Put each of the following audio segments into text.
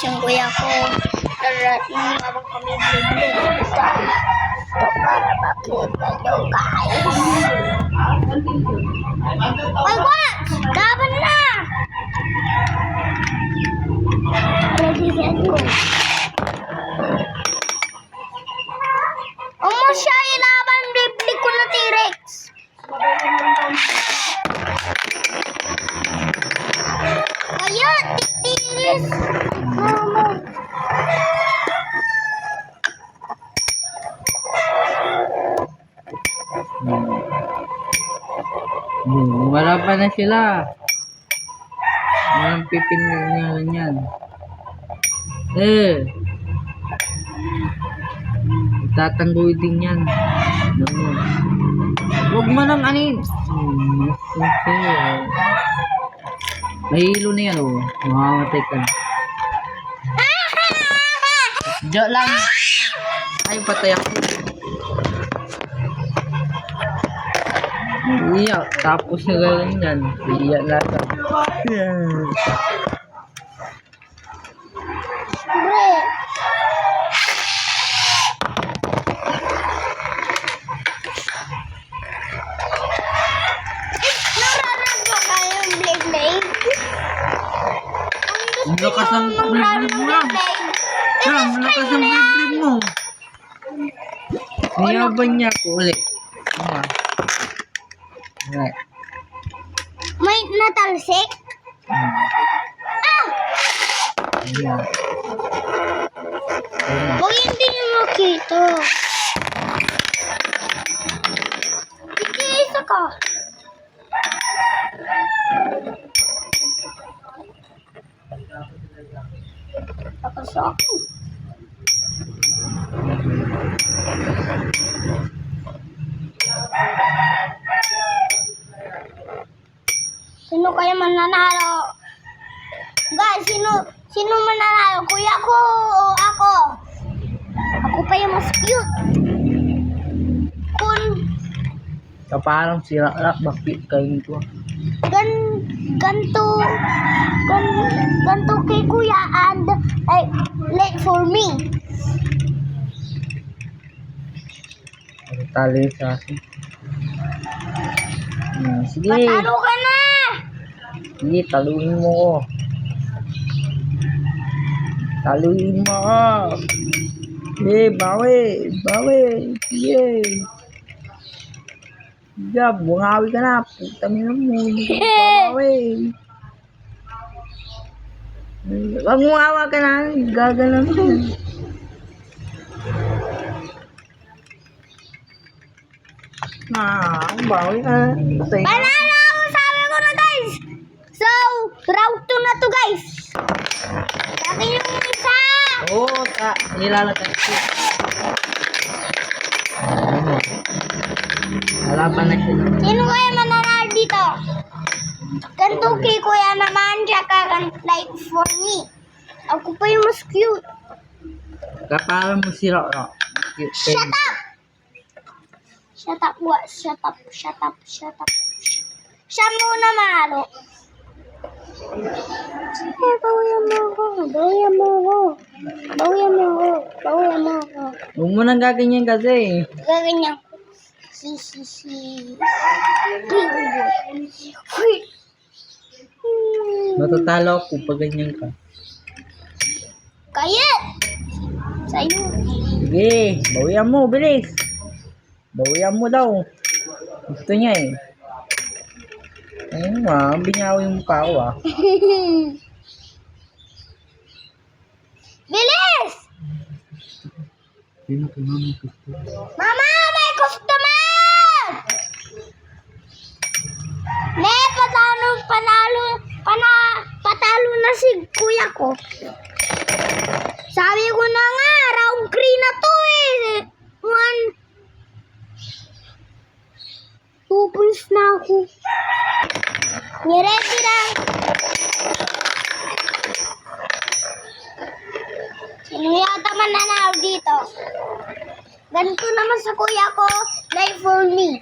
yung kuya ko. Nung habang kami bumili guys. So, para makita nyo guys. Ay, what? Laban na! Nag-reset ko. Siya ilaban, bibili ko na T-Rex. Ayan, titilis. Wala pa na sila. Walang pipin niya yan. Tatangguin din yan. Huwag mo nang anin. Mahilo na yan oh. Mamamatay ka. Diyan lang. Ay, patay ako. Iyak. Tapos na gano'n yan. Iyak na ito. Ang lakas ng blip mo lang. Ang lakas ng blip mo. Niyaban niya ako ulit. Alright. May natalsik? Ayan. Huwag hindi nyo makita. Isa ka. Tapos ako. Sino kaya mananalo? Guys, sino mananalo? Kuya ko o ako? Ako pa yung mas cute. Parang sira-rak. Bakit kayo ito? Ganto kay kuya and like for me. Tali sa akin. Sige. Patalo ka na! Sige, taluin mo ko. Taluin mo ko. Bawi. Sige. Jab, bungawi ka na. Putang ina mo. Hindi ka bawi. Wag mo awa ka na. Gagalan mo. Bawi ka na. Panalo ako, sabi ko na guys. So, round 2 na to guys. Dati yung isa. Oo, nilalagay ko. Wala pa na siya. Sino kaya mananalo dito? Ganto kay kuya naman, tsaka like for me. Ako pa yung mas cute. Kapara mo sila. Shut up! Shut up, what? Shut up. Siya muna malo. Sige, bawian mo ako. Huwag mo nang gaganyan kasi. Gaganyan ko. Matatalo ako pag ganyan ka. Kaya! Sa'yo. Sige, bawian mo, bilis. Bawian mo daw. Gusto niya eh. Ayun binyaw yung mukha ko Bilis! Mama, may customer! Ne, patalo na si kuya ko. Sabi ko na nga, round 3 na to eh. 2 points na ako. Niready lang. Sino yata mananalo dito? Ganito naman sa kuya ko, like for me.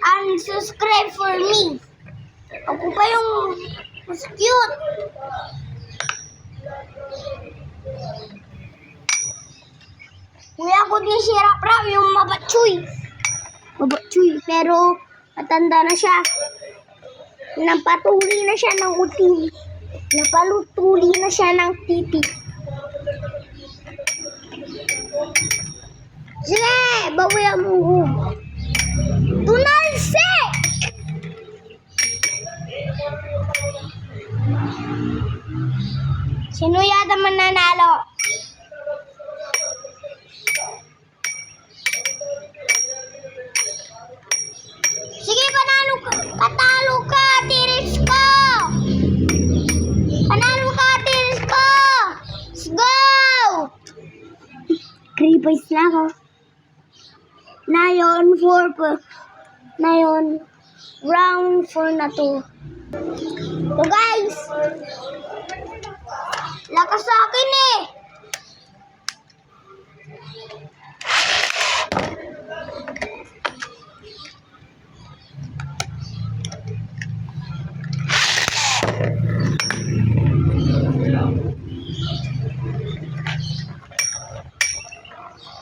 And subscribe for me. Ako pa yung mas cute. takot ni si Rap yung mabatsoy. Mabatsoy, pero matanda na siya. Napatuli na siya ng uting. Napalutuli na siya ng titi. Sige, bawian mo. Tunalse! Sino yata mananalo? Sige, panalo ka. Patalo ka, tiris ko. Panalo ka, tiris ko. Let's go! 3 points na ako. Ngayon, round 4 na to. So guys, lakas sa akin eh.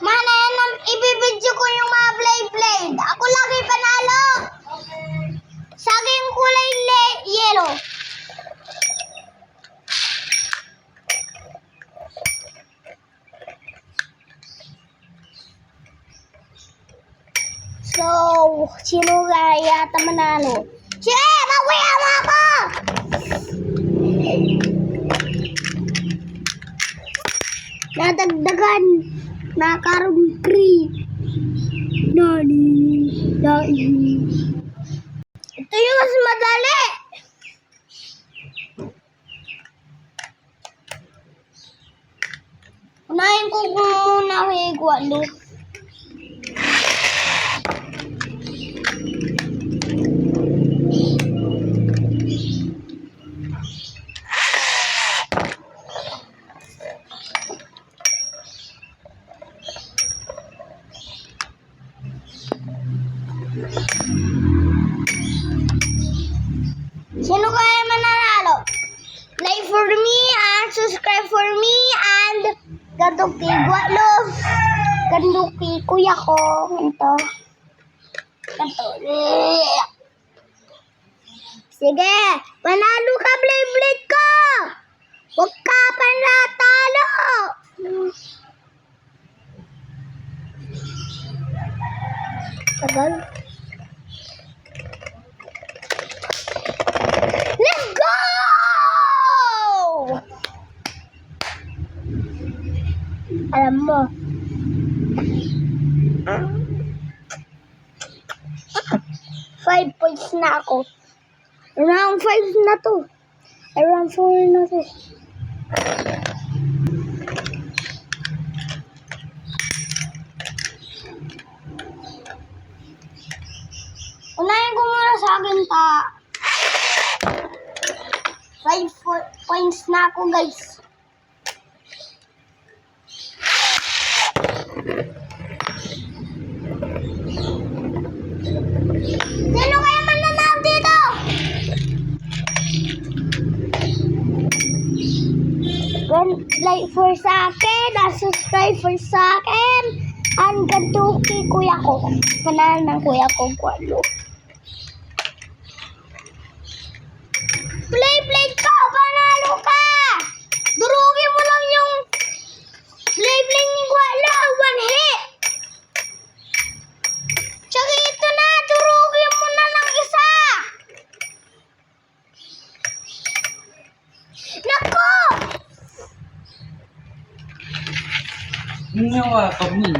Mana yan, ibibidyo ko yung mga blade. Ako lagi panalo. Saging kulay yellow. So, sino kaya yata manalo? Sige, mawiya mo ako! Nadagdagan. Nakaroon 3. Nani. Ito yung mas madali. Unahin ko muna kay Guadalupe. Sino kaya mananalo? Like for me and subscribe for me and ganto kay Guadalupe. Ganto kay kuya ko. Ganto. Sige, panalo ka, blade ko! Huwag ka panatalo! Tagal. Let's go! Alam mo, 5 points na ako. Round 5 na to. Round 4 na to. Unahin ko muna sa akin ta. 5 points na ako, guys. Sino kaya mananalo dito? Like for sa akin, subscribe for sa akin, and ganto kay kuya ko. Kanal ng kuya ko, Guadalupe. Play ka! Panalo ka! Durugin mo lang yung play ni Guadalupe. 1 hit! Tsaka ito na, durugin mo na ng isa! Nako! Ginawa ka mo.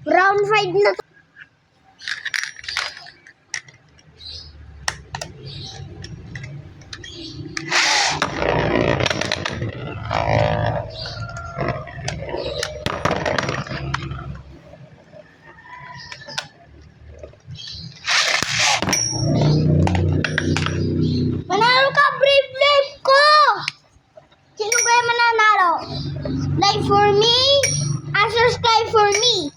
Round 5 na to. Manalo ka, brave ko! Sino kaya mananalo? Like for me, and subscribe for me.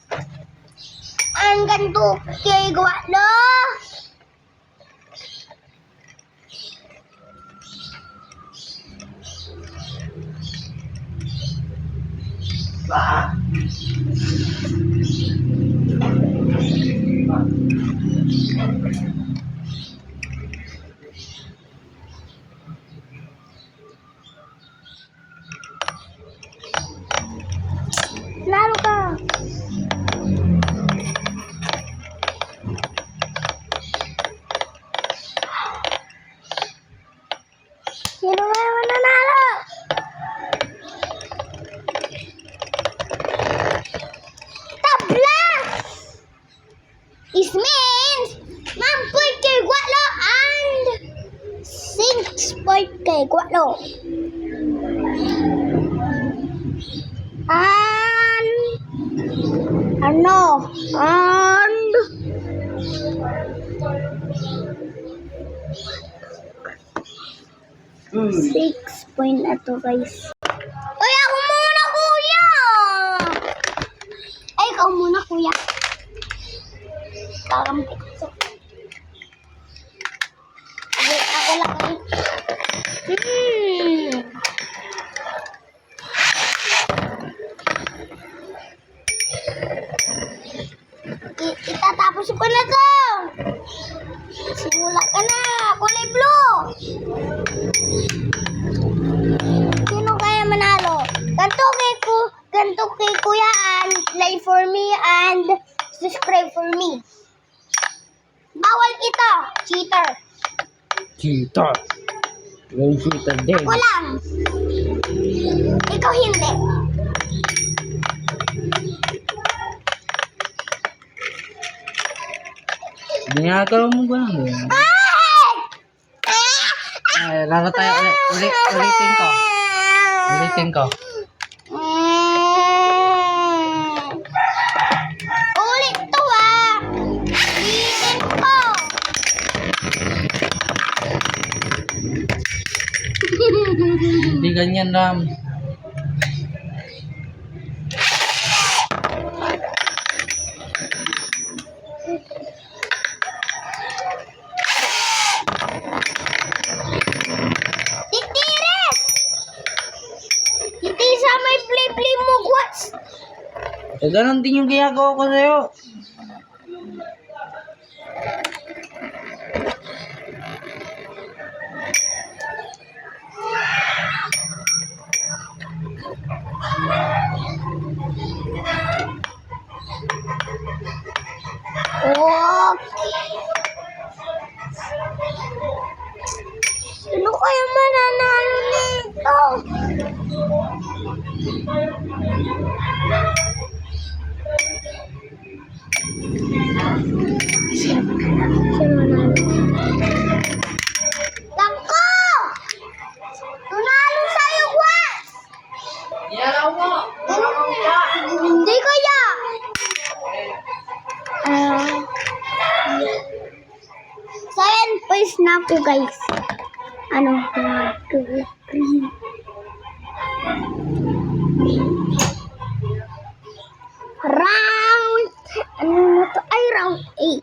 Lalo ka. Sino ba yung mananalo? Tabla! This means 1 kay Gualo and 6 kay Gualo. And ano? And 6 point na to, guys. Ay, ako muna, kuya! Ay, ikaw muna, kuya. Parang pikso. Ay, ako lang kayo. Itatapos ko na to. Simula ka na. Kulay blue. Sino kaya manalo? Ganto kay kuya and like for me and subscribe for me. Bawal ito. Cheater. Cheater. Yung cheater din. Ako lang. Ikaw hindi. Ginagawa mo ba lang yun? Ay, laro tayo ulit. Ulitin ko. Ulit to ulitin ko. Hindi ganyan, Ram. Titisa may play mo, Gwats. Eh, ganun din yung ginagawa ko sa'yo. Okay. Sino kaya mananalo nito? Sino mananalo? Tangko! Tunalo sa'yo, Gwats! Yalaw mo! Hindi kaya! 7 points na ako, guys. 1, 2, 3. Round, ano na to? Ay, round 8.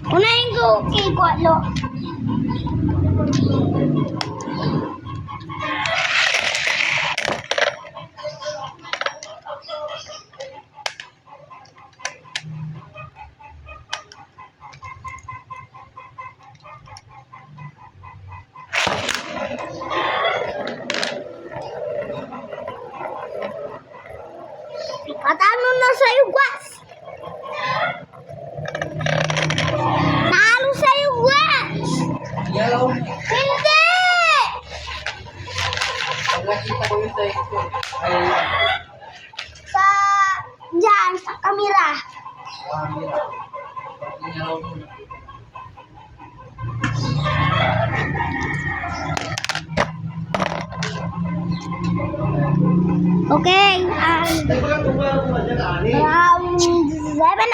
Unahin ko kay Gualo. Patano na sa'yo, Gwats? Talo sa'yo, Gwats! Yalaw mo! Hindi! Pag nakita ko yung sa'yo ko, ay... Diyan, sa kamera. Yalaw mo. Okay, round 7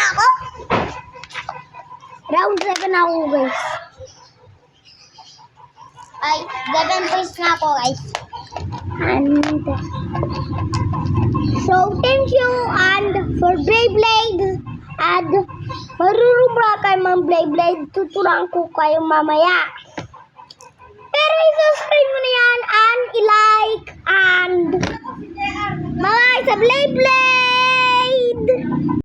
ako. Round 7 ako, guys. Ay, 7 points na ako, guys. And so, thank you and for Beyblade. And marurubra kayo mga Beyblade. Tuturuan ko kayo mamaya. Pero i-subscribe mo na yan and i-like and bye sa Beyblade.